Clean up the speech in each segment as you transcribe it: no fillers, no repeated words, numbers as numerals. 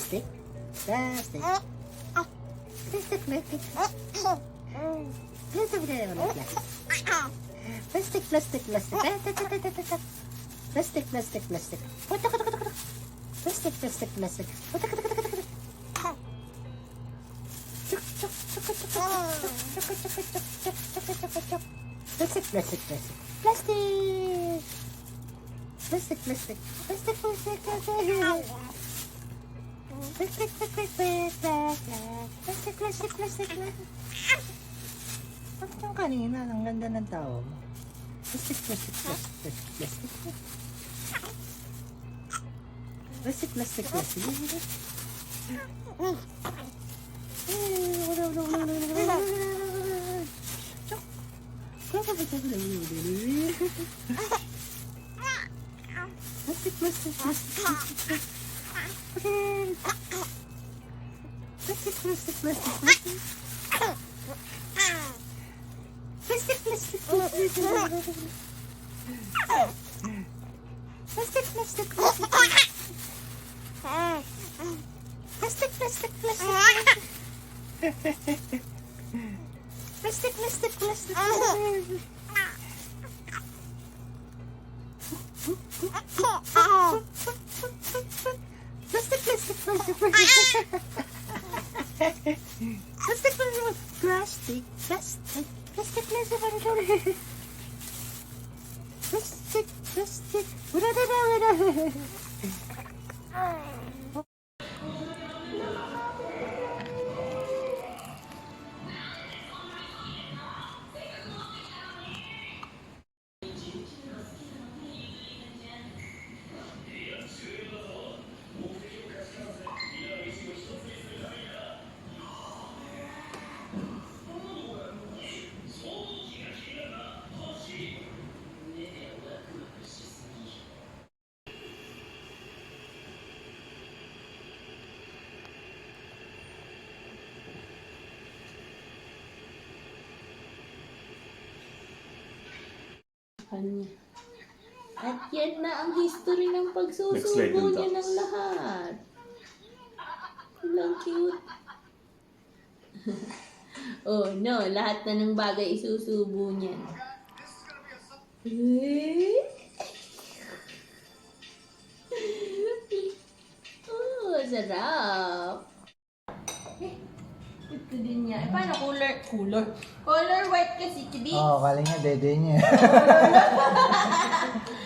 Plastic. Plastic. Plastic, plastic. Plastic, plastic, plastic, plastic. Plastic, plastic, plastic. Plastic, plastic, plastic. Plastic, plastic, plastic. Plastic. Plastic, plastic. Plastic, plastic, plastic. Plastic, plastic, plastic, plastic, plastic, plastic. Bakit yung kanina? Ang ganda ng tao mo. Plastic, plastic, plastic, plastic, plastic. Plastic, plastic, plastic. Plastic, plastic, plastic. Plastic, plastic, plastic, plastic. Plastic, plastic, plastic. Plastic, plastic, plastic. Plastic, plastic, plastic. Plastic, plastic, plastic. Plastic, plastic, plastic, plastic. Plastic, plastic, plastic, plastic, plastic, plastic, plastic, plastic. At yan na ang history ng pagsusubo niya ng lahat. Lang cute. Oh no, lahat na ng bagay isusubo niya. Oh, sarap. Ito din niya. Paano color white kasi, kidi. Oo, kala niya dede niya.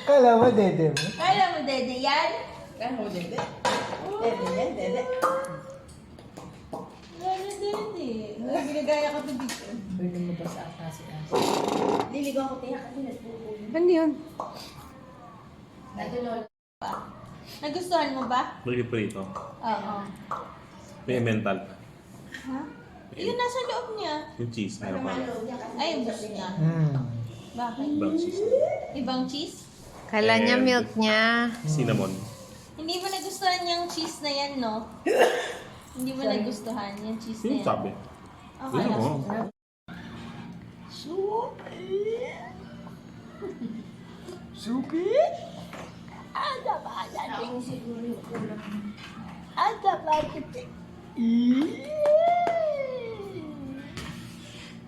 Kala mo dede mo? Kala mo, dede yan? Kala mo, dede? Dede yan, dede. Kala dede. Ginagaya ka pa dito. Uy, lumabas ata si Asa. Liligaw ko tiyak kasi nagpupunin. Ano yun? Nagulo pa. Nagustuhan mo ba? Lagi prito. Oo. May mental. Ha? Yun nasa loob niya. Yung cheese, meron pa. Ay, gusto niya. Bakit? Brown cheese. Ibang cheese? Kala niya milk niya. Cinnamon. Hindi mo nagustuhan yung cheese na yan, no? Hindi mo nagustuhan yung cheese na Yung yan. sabi. Okay Yun lang. mo. Suki? Ada ba natin siguro yung ulam? Ada ba natin?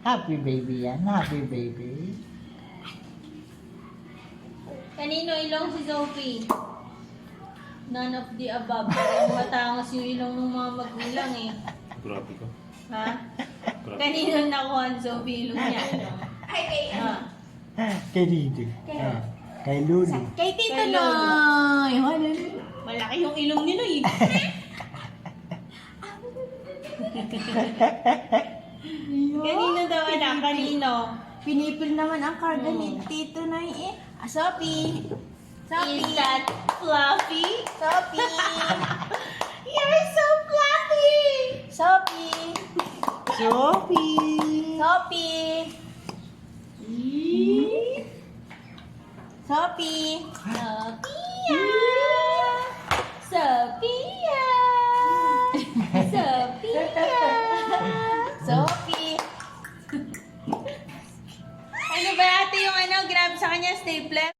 Happy baby yan. Happy baby. Kanino ilong si Sophie? None of the above. Kaya matangos yung ilong ng mga magulang eh. Grabe ka. Ha? Kanino nakuha ni Sophie ilong niya? Ay, kay Kay Didi. Kay Lulu. Kay Tito Noy! Malaki yung ilong ni Noy. Kanino daw anak? Kanino? Pinipil naman ang karga ni Tito Noy eh. Sophie! Is that fluffy? Sophie! You're so fluffy! Sophie! Sophie! Sophie! Sophie! Sophia! Sophia! Sophia! Sophie! Ano ba ate yung ginamit sa kanya? Stapler?